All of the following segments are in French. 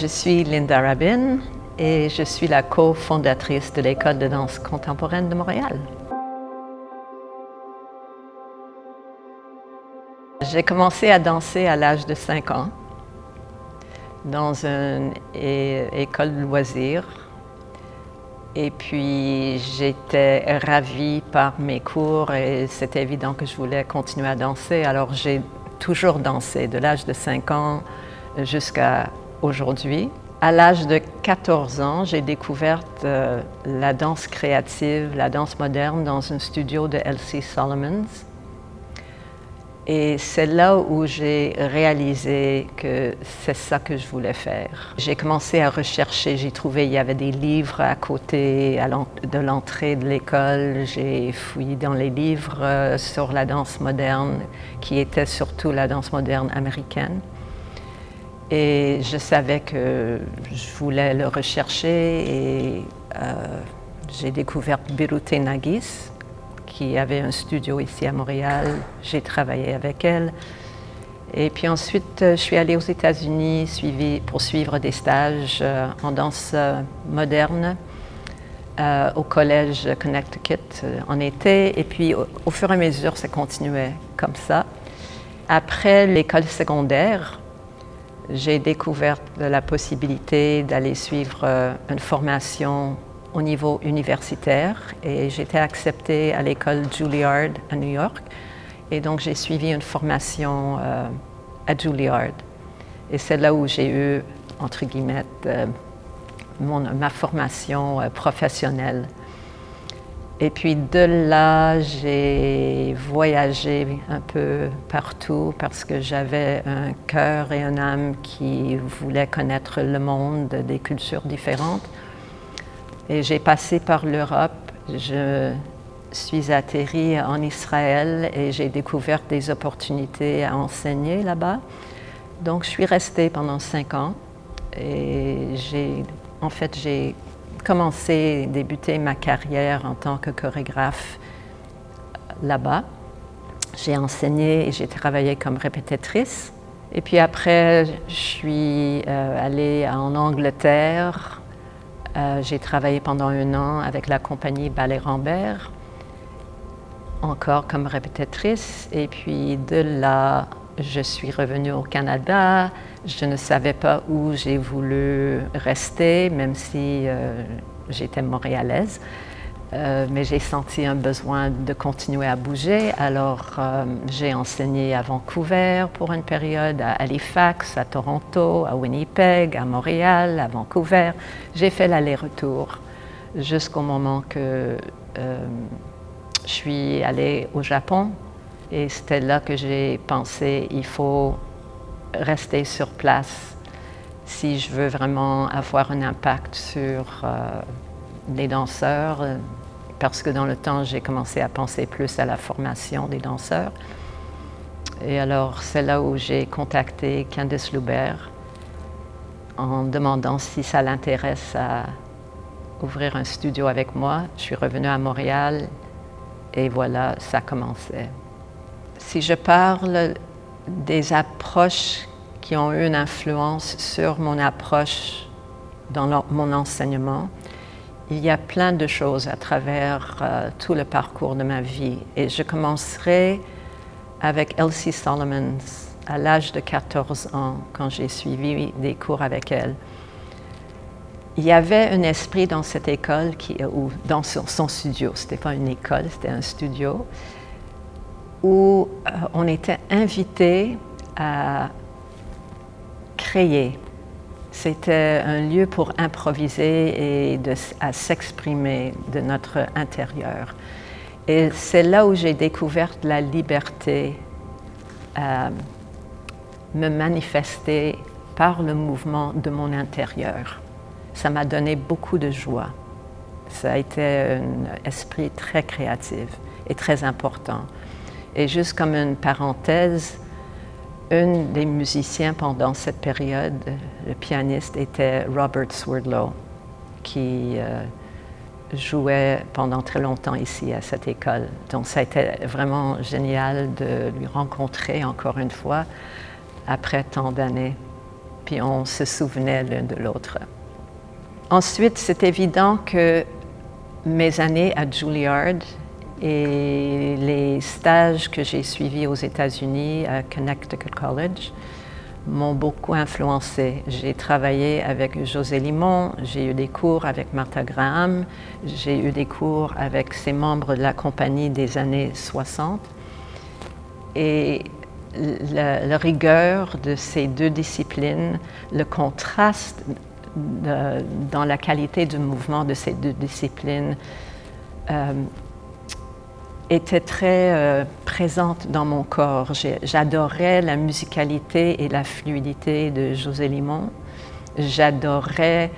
Je suis Linda Rabin et je suis la cofondatrice de l'École de danse contemporaine de Montréal. J'ai commencé à danser à l'âge de 5 ans dans une école de loisirs. Et puis j'étais ravie par mes cours et c'était évident que je voulais continuer à danser. Alors j'ai toujours dansé de l'âge de 5 ans jusqu'à aujourd'hui. À l'âge de 14 ans, j'ai découvert la danse créative, la danse moderne dans un studio de Elsie Solomons. Et c'est là où j'ai réalisé que c'est ça que je voulais faire. J'ai commencé à rechercher, j'ai trouvé il y avait des livres à côté de l'entrée de l'école. J'ai fouillé dans les livres sur la danse moderne, qui était surtout la danse moderne américaine. Et je savais que je voulais le rechercher et j'ai découvert Birute Nagis, qui avait un studio ici à Montréal. J'ai travaillé avec elle. Et puis ensuite, je suis allée aux États-Unis pour suivre des stages en danse moderne au collège Connecticut en été. Et puis au fur et à mesure, ça continuait comme ça. Après l'école secondaire, j'ai découvert la possibilité d'aller suivre une formation au niveau universitaire et j'étais acceptée à l'école Juilliard à New York. Et donc j'ai suivi une formation à Juilliard. Et c'est là où j'ai eu, entre guillemets, ma formation professionnelle. Et puis de là, j'ai voyagé un peu partout parce que j'avais un cœur et une âme qui voulaient connaître le monde des cultures différentes. Et j'ai passé par l'Europe, je suis atterrie en Israël et j'ai découvert des opportunités à enseigner là-bas. Donc je suis restée pendant 5 ans et j'ai débuté ma carrière en tant que chorégraphe là-bas. J'ai enseigné et j'ai travaillé comme répétitrice. Et puis après, je suis allée en Angleterre. J'ai travaillé pendant 1 an avec la compagnie Ballet Rambert, encore comme répétitrice. Et puis de là, je suis revenue au Canada. Je ne savais pas où j'ai voulu rester, même si j'étais montréalaise. Mais j'ai senti un besoin de continuer à bouger. Alors, j'ai enseigné à Vancouver pour une période, à Halifax, à Toronto, à Winnipeg, à Montréal, à Vancouver. J'ai fait l'aller-retour jusqu'au moment que je suis allée au Japon. Et c'était là que j'ai pensé, il faut rester sur place si je veux vraiment avoir un impact sur les danseurs. Parce que dans le temps, j'ai commencé à penser plus à la formation des danseurs. Et alors, c'est là où j'ai contacté Candice Loubert en demandant si ça l'intéresse à ouvrir un studio avec moi. Je suis revenue à Montréal et voilà, ça commençait. Si je parle des approches qui ont eu une influence sur mon approche dans mon enseignement, il y a plein de choses à travers tout le parcours de ma vie. Et je commencerai avec Elsie Solomons à l'âge de 14 ans, quand j'ai suivi des cours avec elle. Il y avait un esprit dans cette école, ou dans son studio, ce n'était pas une école, c'était un studio, où on était invité à créer. C'était un lieu pour improviser et à s'exprimer de notre intérieur. Et c'est là où j'ai découvert la liberté à me manifester par le mouvement de mon intérieur. Ça m'a donné beaucoup de joie. Ça a été un esprit très créatif et très important. Et juste comme une parenthèse, un des musiciens pendant cette période, le pianiste, était Robert Swerdlow, qui jouait pendant très longtemps ici à cette école. Donc ça a été vraiment génial de lui rencontrer encore une fois après tant d'années. puis on se souvenait l'un de l'autre. Ensuite, c'est évident que mes années à Juilliard et les stages que j'ai suivis aux États-Unis à Connecticut College m'ont beaucoup influencé. J'ai travaillé avec José Limon, j'ai eu des cours avec Martha Graham, j'ai eu des cours avec ces membres de la compagnie des années 60. Et la rigueur de ces deux disciplines, le contraste dans la qualité du mouvement de ces deux disciplines était très présente dans mon corps. J'adorais la musicalité et la fluidité de José Limon. J'adorais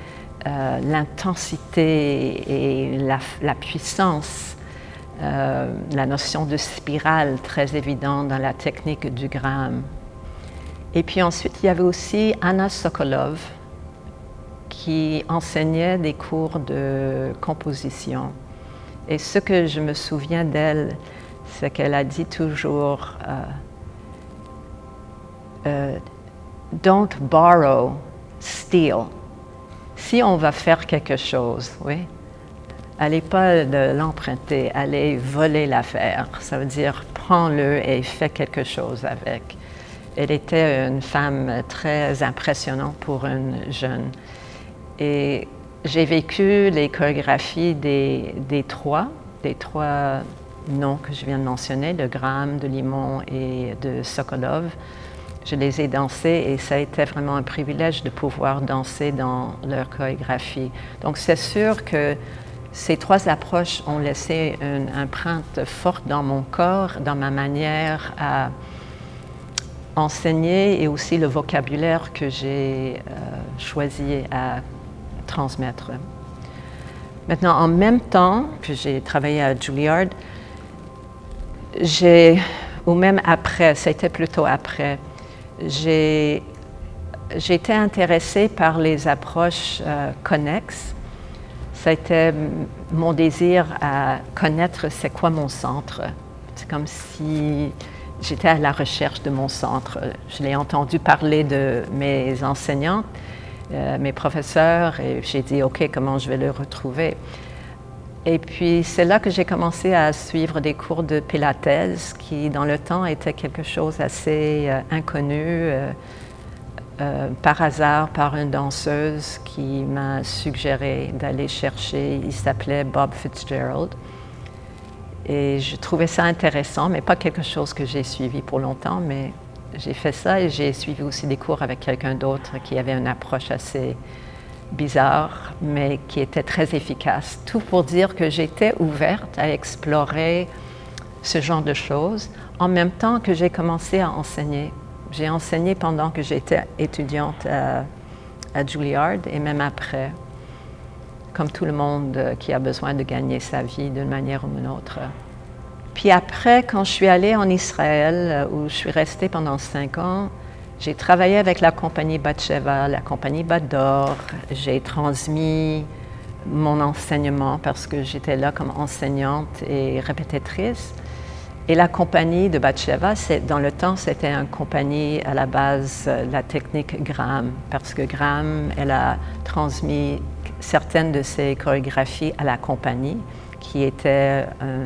l'intensité et la puissance, la notion de spirale très évidente dans la technique du Graham. Et puis ensuite, il y avait aussi Anna Sokolov qui enseignait des cours de composition. Et ce que je me souviens d'elle, c'est qu'elle a dit toujours don't borrow, steal. Si on va faire quelque chose, oui, allez pas l'emprunter, allez voler l'affaire. Ça veut dire prends-le et fais quelque chose avec. Elle était une femme très impressionnante pour une jeune. Et j'ai vécu les chorégraphies des trois noms que je viens de mentionner, de Graham, de Limon et de Sokolov. Je les ai dansés et ça a été vraiment un privilège de pouvoir danser dans leur chorégraphie. Donc c'est sûr que ces trois approches ont laissé une empreinte forte dans mon corps, dans ma manière à enseigner et aussi le vocabulaire que j'ai choisi à transmettre. Maintenant, en même temps que j'ai travaillé à Juilliard, ou même après, c'était plutôt après, j'ai été intéressée par les approches connexes. Ça a été mon désir à connaître c'est quoi mon centre. C'est comme si j'étais à la recherche de mon centre. Je l'ai entendu parler de mes enseignantes, mes professeurs, et j'ai dit, OK, comment je vais le retrouver? Et puis, c'est là que j'ai commencé à suivre des cours de Pilates, qui, dans le temps, était quelque chose d'assez inconnu, par hasard, par une danseuse qui m'a suggéré d'aller chercher, il s'appelait Bob Fitzgerald. Et je trouvais ça intéressant, mais pas quelque chose que j'ai suivi pour longtemps, mais j'ai fait ça et j'ai suivi aussi des cours avec quelqu'un d'autre qui avait une approche assez bizarre, mais qui était très efficace. Tout pour dire que j'étais ouverte à explorer ce genre de choses, en même temps que j'ai commencé à enseigner. J'ai enseigné pendant que j'étais étudiante à Juilliard et même après, comme tout le monde qui a besoin de gagner sa vie d'une manière ou d'une autre. Puis après, quand je suis allée en Israël, où je suis restée pendant 5 ans, j'ai travaillé avec la compagnie Batsheva, la compagnie Bat d'Or. J'ai transmis mon enseignement parce que j'étais là comme enseignante et répétitrice. Et la compagnie de Batsheva, dans le temps, c'était une compagnie à la base de la technique Graham, parce que Graham, elle a transmis certaines de ses chorégraphies à la compagnie, qui était un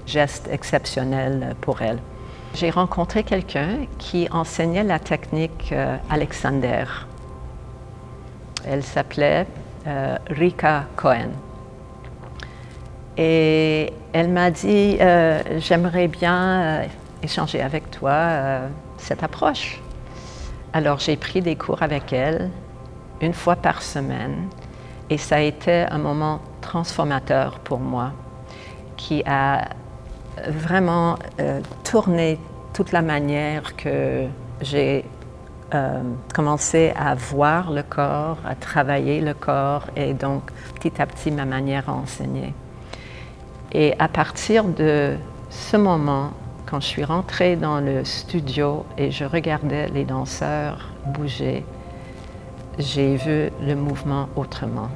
geste exceptionnel pour elle. J'ai rencontré quelqu'un qui enseignait la technique Alexander. Elle s'appelait Rika Cohen. Et elle m'a dit, j'aimerais bien échanger avec toi cette approche. Alors j'ai pris des cours avec elle, 1 fois par semaine, et ça a été un moment transformateur pour moi, qui a vraiment tourné toute la manière que j'ai commencé à voir le corps, à travailler le corps, et donc petit à petit ma manière à enseigner. Et à partir de ce moment, quand je suis rentrée dans le studio et je regardais les danseurs bouger, j'ai vu le mouvement autrement.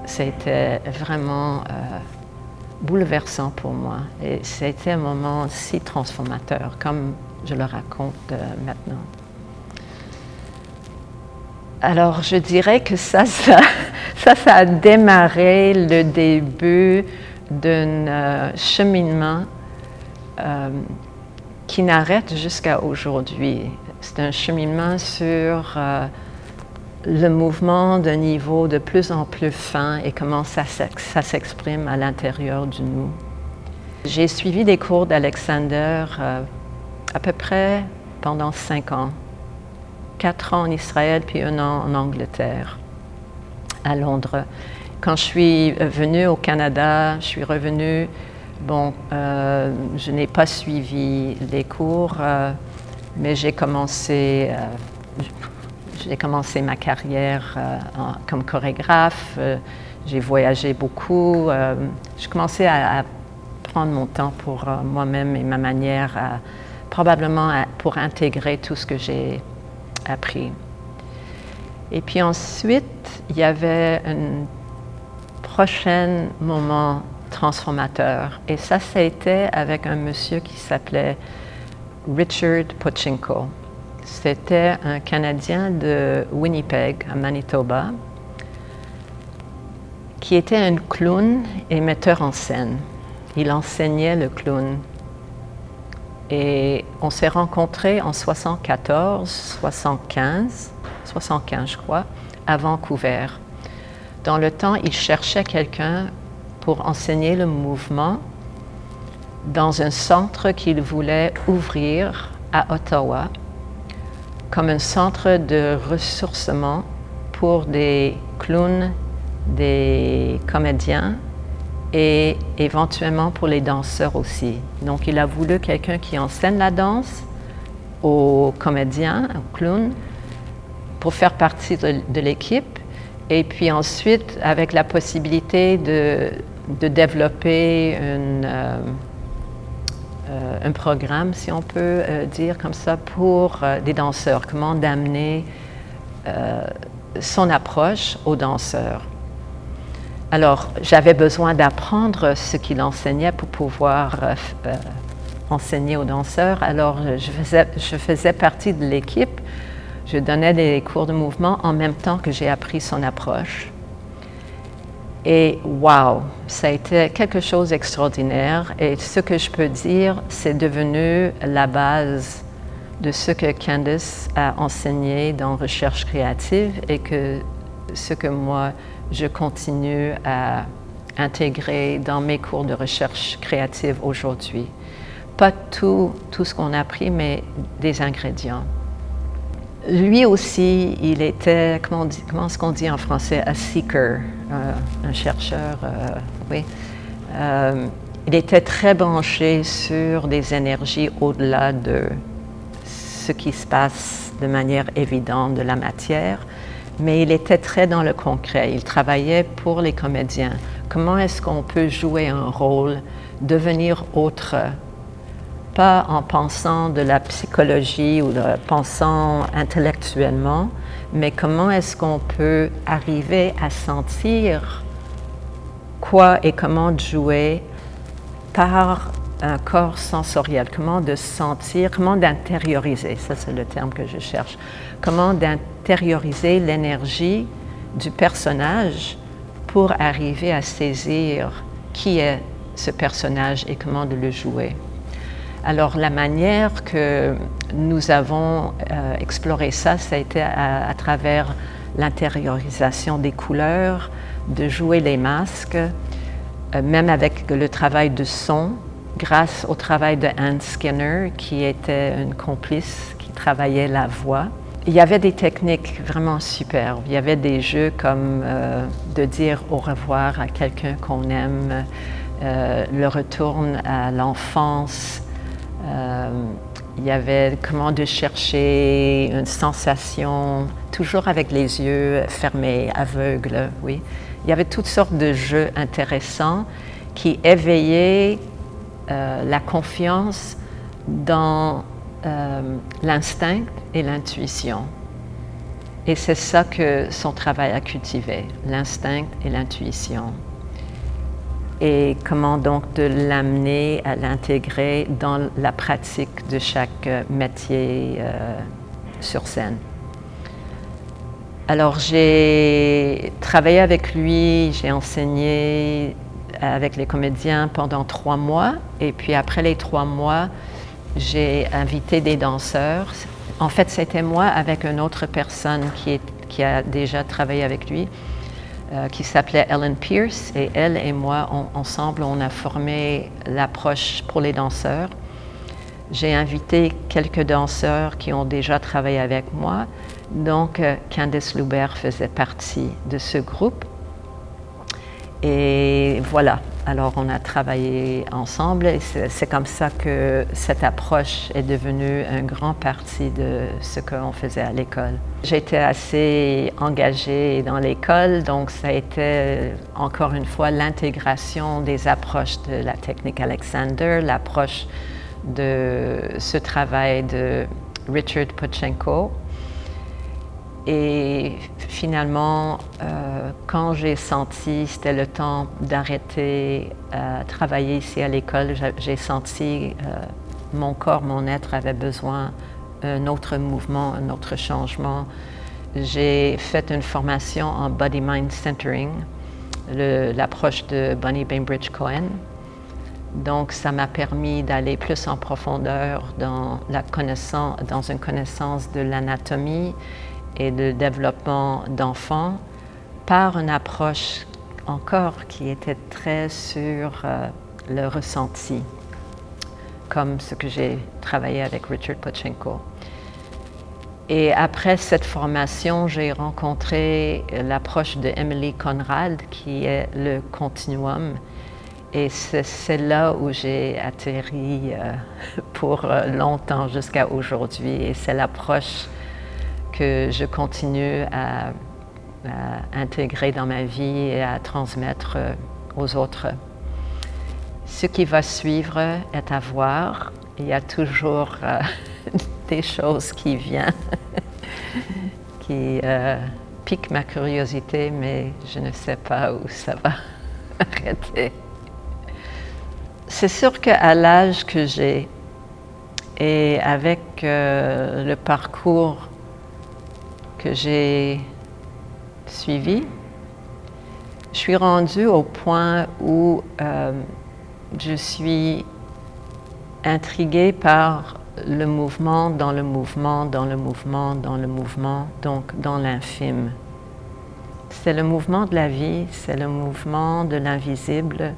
C'était vraiment bouleversant pour moi et c'était un moment si transformateur, comme je le raconte maintenant. Alors, je dirais que ça a démarré le début d'un cheminement qui n'arrête jusqu'à aujourd'hui. C'est un cheminement sur le mouvement d'un niveau de plus en plus fin et comment ça s'exprime à l'intérieur de nous. J'ai suivi des cours d'Alexander à peu près pendant 5 ans. 4 ans en Israël, puis 1 an en Angleterre, à Londres. Quand je suis venue au Canada, je suis revenue, je n'ai pas suivi les cours, mais j'ai commencé ma carrière comme chorégraphe, j'ai voyagé beaucoup, j'ai commencé à prendre mon temps pour moi-même et ma manière, probablement pour intégrer tout ce que j'ai appris. Et puis ensuite, il y avait un prochain moment transformateur. Et ça a été avec un monsieur qui s'appelait Richard Pochinko. C'était un Canadien de Winnipeg, à Manitoba, qui était un clown et metteur en scène. Il enseignait le clown. Et on s'est rencontrés en 75 je crois, à Vancouver. Dans le temps, il cherchait quelqu'un pour enseigner le mouvement dans un centre qu'il voulait ouvrir à Ottawa, comme un centre de ressourcement pour des clowns, des comédiens, et éventuellement pour les danseurs aussi. Donc, il a voulu quelqu'un qui enseigne la danse aux comédiens, aux clowns, pour faire partie de l'équipe. Et puis ensuite, avec la possibilité de développer un programme, si on peut dire comme ça, pour des danseurs. Comment d'amener son approche aux danseurs. Alors, j'avais besoin d'apprendre ce qu'il enseignait pour pouvoir enseigner aux danseurs. Alors, je faisais partie de l'équipe. Je donnais des cours de mouvement en même temps que j'ai appris son approche. Et wow, ça a été quelque chose d'extraordinaire. Et ce que je peux dire, c'est devenu la base de ce que Candice a enseigné dans Recherche créative et que ce que moi, je continue à intégrer dans mes cours de recherche créative aujourd'hui. Pas tout ce qu'on a appris, mais des ingrédients. Lui aussi, il était, comment est-ce qu'on dit en français, a seeker, un chercheur, oui. Il était très branché sur des énergies au-delà de ce qui se passe de manière évidente de la matière, mais il était très dans le concret. Il travaillait pour les comédiens. Comment est-ce qu'on peut jouer un rôle, devenir autre, pas en pensant de la psychologie ou en pensant intellectuellement, mais comment est-ce qu'on peut arriver à sentir quoi et comment jouer par un corps sensoriel, comment de sentir, comment d'intérioriser, ça c'est le terme que je cherche, comment d'intérioriser l'énergie du personnage pour arriver à saisir qui est ce personnage et comment de le jouer. Alors la manière que nous avons exploré ça, ça a été à travers l'intériorisation des couleurs, de jouer les masques, même avec le travail de son, grâce au travail de Anne Skinner, qui était une complice, qui travaillait la voix. Il y avait des techniques vraiment superbes. Il y avait des jeux comme de dire au revoir à quelqu'un qu'on aime, le retour à l'enfance. Il y avait comment de chercher une sensation, toujours avec les yeux fermés, aveugles, oui. Il y avait toutes sortes de jeux intéressants qui éveillaient la confiance dans l'instinct et l'intuition. Et c'est ça que son travail a cultivé, l'instinct et l'intuition. Et comment donc de l'amener à l'intégrer dans la pratique de chaque métier sur scène. Alors j'ai travaillé avec lui, j'ai enseigné avec les comédiens pendant 3 mois et puis après les 3 mois, j'ai invité des danseurs. En fait, c'était moi avec une autre personne qui a déjà travaillé avec lui, qui s'appelait Ellen Pierce, et elle et moi, ensemble, on a formé l'approche pour les danseurs. J'ai invité quelques danseurs qui ont déjà travaillé avec moi, donc Candice Loubert faisait partie de ce groupe. Et voilà, alors on a travaillé ensemble et c'est comme ça que cette approche est devenue une grande partie de ce qu'on faisait à l'école. J'étais assez engagée dans l'école, donc ça a été encore une fois l'intégration des approches de la technique Alexander, l'approche de ce travail de Richard Pochenko. Et finalement, quand j'ai senti c'était le temps d'arrêter travailler ici à l'école, j'ai senti mon corps, mon être avait besoin d'un autre mouvement, un autre changement. J'ai fait une formation en Body Mind Centering, l'approche de Bonnie Bainbridge Cohen. Donc, ça m'a permis d'aller plus en profondeur dans une connaissance de l'anatomie et de développement d'enfants par une approche encore qui était très sur le ressenti, comme ce que j'ai travaillé avec Richard Pochenko. Et après cette formation, j'ai rencontré l'approche de Emily Conrad, qui est le continuum. Et c'est là où j'ai atterri pour longtemps, jusqu'à aujourd'hui. Et c'est l'approche que je continue à intégrer dans ma vie et à transmettre aux autres. Ce qui va suivre est à voir. Il y a toujours des choses qui viennent, qui piquent ma curiosité, mais je ne sais pas où ça va arrêter. C'est sûr qu'à l'âge que j'ai et avec le parcours que j'ai suivi, je suis rendue au point où je suis intriguée par le mouvement dans le mouvement, dans le mouvement, dans le mouvement, donc dans l'infime. C'est le mouvement de la vie, c'est le mouvement de l'invisible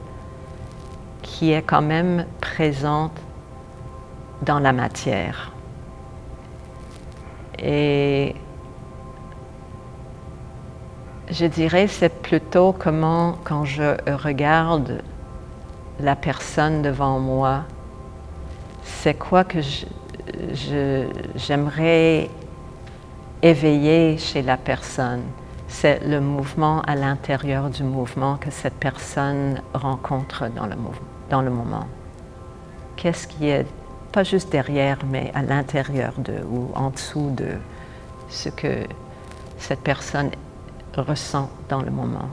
qui est quand même présente dans la matière. Et je dirais c'est plutôt comment, quand je regarde la personne devant moi, c'est quoi que j'aimerais éveiller chez la personne. C'est le mouvement à l'intérieur du mouvement que cette personne rencontre dans le moment. Qu'est-ce qui est, pas juste derrière, mais à l'intérieur ou en dessous de ce que cette personne ressent dans le moment.